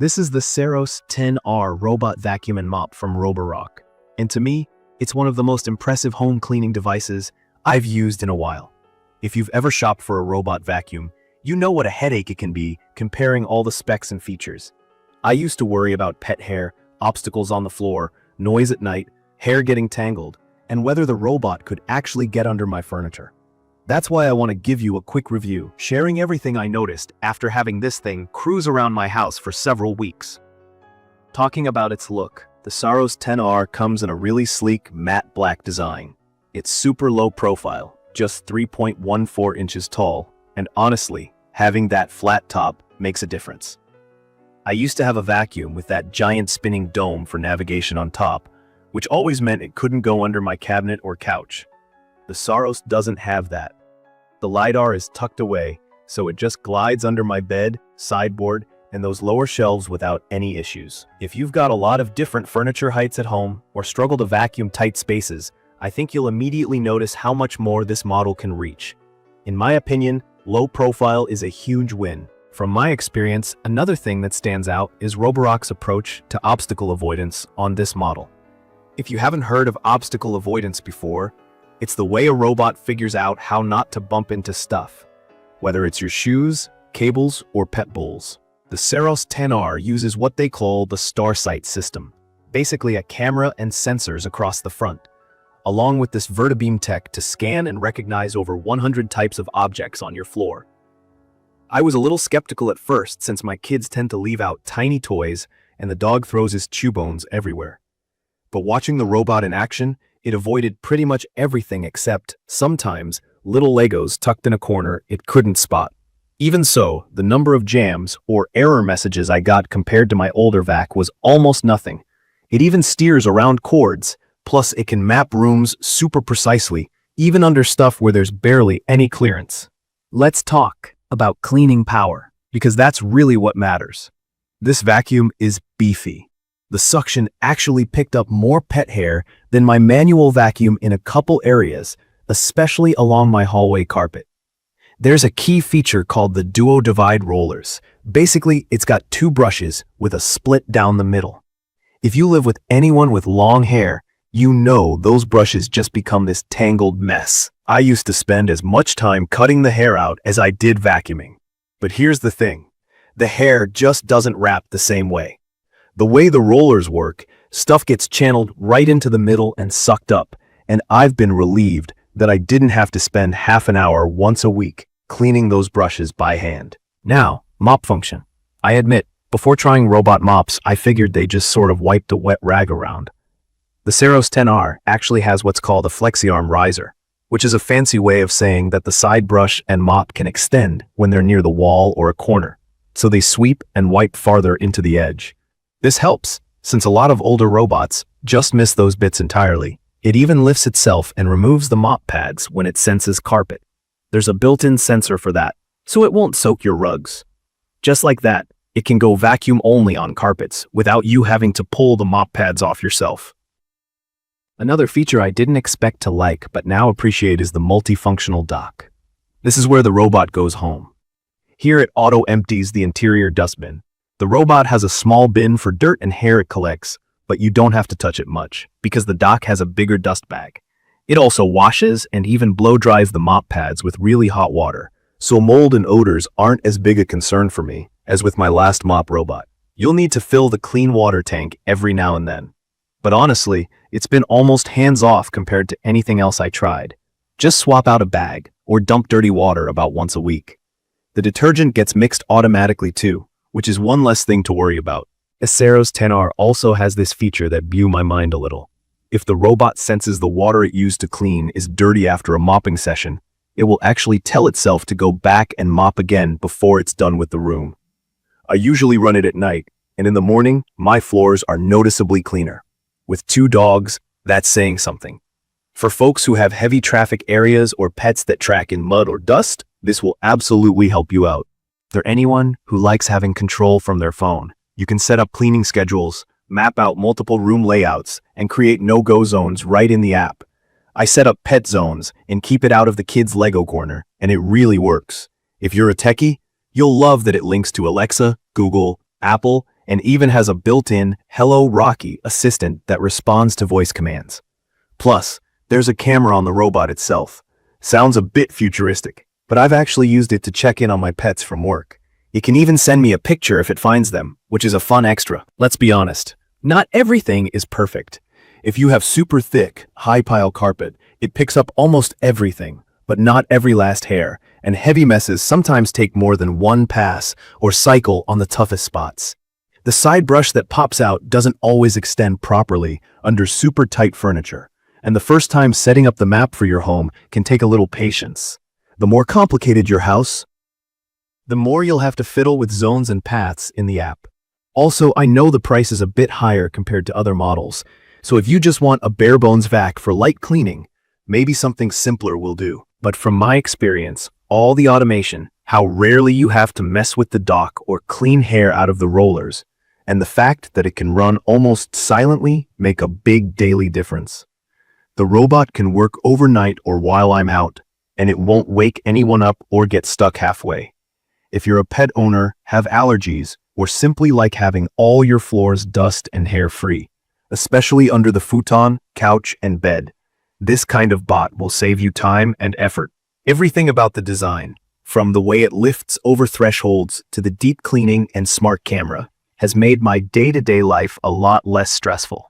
This is the Saros 10R Robot Vacuum and Mop from Roborock, and to me, it's one of the most impressive home cleaning devices I've used in a while. If you've ever shopped for a robot vacuum, you know what a headache it can be comparing all the specs and features. I used to worry about pet hair, obstacles on the floor, noise at night, hair getting tangled, and whether the robot could actually get under my furniture. That's why I want to give you a quick review, sharing everything I noticed after having this thing cruise around my house for several weeks. Talking about its look, the Saros 10R comes in a really sleek matte black design. It's super low profile, just 3.14 inches tall, and honestly, having that flat top makes a difference. I used to have a vacuum with that giant spinning dome for navigation on top, which always meant it couldn't go under my cabinet or couch. The Saros doesn't have that. The LiDAR is tucked away, so it just glides under my bed, sideboard, and those lower shelves without any issues. If you've got a lot of different furniture heights at home or struggle to vacuum tight spaces, I think you'll immediately notice how much more this model can reach. In my opinion, low profile is a huge win. From my experience, another thing that stands out is Roborock's approach to obstacle avoidance on this model. If you haven't heard of obstacle avoidance before, it's the way a robot figures out how not to bump into stuff, whether it's your shoes, cables, or pet bowls. The Saros 10R uses what they call the StarSight system, basically a camera and sensors across the front, along with this vertibeam tech to scan and recognize over 100 types of objects on your floor. I was a little skeptical at first since my kids tend to leave out tiny toys and the dog throws his chew bones everywhere. But watching the robot in action, it avoided pretty much everything except, sometimes, little Legos tucked in a corner it couldn't spot. Even so, the number of jams or error messages I got compared to my older vac was almost nothing. It even steers around cords, plus it can map rooms super precisely, even under stuff where there's barely any clearance. Let's talk about cleaning power, because that's really what matters. This vacuum is beefy. The suction actually picked up more pet hair than my manual vacuum in a couple areas, especially along my hallway carpet. There's a key feature called the Duo Divide rollers. Basically, it's got two brushes with a split down the middle. If you live with anyone with long hair, you know those brushes just become this tangled mess. I used to spend as much time cutting the hair out as I did vacuuming. But here's the thing. The hair just doesn't wrap the same way. The way the rollers work, stuff gets channeled right into the middle and sucked up, and I've been relieved that I didn't have to spend half an hour once a week cleaning those brushes by hand. Now, mop function. I admit, before trying robot mops, I figured they just sort of wiped a wet rag around. The Saros 10R actually has what's called a FlexiArm Riser, which is a fancy way of saying that the side brush and mop can extend when they're near the wall or a corner, so they sweep and wipe farther into the edge. This helps, since a lot of older robots just miss those bits entirely. It even lifts itself and removes the mop pads when it senses carpet. There's a built-in sensor for that, so it won't soak your rugs. Just like that, it can go vacuum only on carpets without you having to pull the mop pads off yourself. Another feature I didn't expect to like but now appreciate is the multifunctional dock. This is where the robot goes home. Here it auto-empties the interior dustbin. The robot has a small bin for dirt and hair it collects, but you don't have to touch it much, because the dock has a bigger dust bag. It also washes and even blow dries the mop pads with really hot water, so mold and odors aren't as big a concern for me as with my last mop robot. You'll need to fill the clean water tank every now and then. But honestly, it's been almost hands-off compared to anything else I tried. Just swap out a bag or dump dirty water about once a week. The detergent gets mixed automatically too, which is one less thing to worry about. The Saros 10R also has this feature that blew my mind a little. If the robot senses the water it used to clean is dirty after a mopping session, it will actually tell itself to go back and mop again before it's done with the room. I usually run it at night, and in the morning, my floors are noticeably cleaner. With 2 dogs, that's saying something. For folks who have heavy traffic areas or pets that track in mud or dust, this will absolutely help you out. For anyone who likes having control from their phone, you can set up cleaning schedules, map out multiple room layouts, and create no-go zones right in the app. I set up pet zones and keep it out of the kids' Lego corner, and it really works. If you're a techie, you'll love that it links to Alexa, Google, Apple, and even has a built-in Hello Rocky assistant that responds to voice commands. Plus, there's a camera on the robot itself. Sounds a bit futuristic, but I've actually used it to check in on my pets from work. It can even send me a picture if it finds them, which is a fun extra. Let's be honest, not everything is perfect. If you have super thick, high-pile carpet, it picks up almost everything, but not every last hair, and heavy messes sometimes take more than one pass or cycle on the toughest spots. The side brush that pops out doesn't always extend properly under super tight furniture, and the first time setting up the map for your home can take a little patience. The more complicated your house, the more you'll have to fiddle with zones and paths in the app. Also, I know the price is a bit higher compared to other models, so if you just want a bare-bones vac for light cleaning, maybe something simpler will do. But from my experience, all the automation, how rarely you have to mess with the dock or clean hair out of the rollers, and the fact that it can run almost silently make a big daily difference. The robot can work overnight or while I'm out, and it won't wake anyone up or get stuck halfway. If you're a pet owner, have allergies, or simply like having all your floors dust and hair free, especially under the futon, couch, and bed, this kind of bot will save you time and effort. Everything about the design, from the way it lifts over thresholds to the deep cleaning and smart camera, has made my day-to-day life a lot less stressful.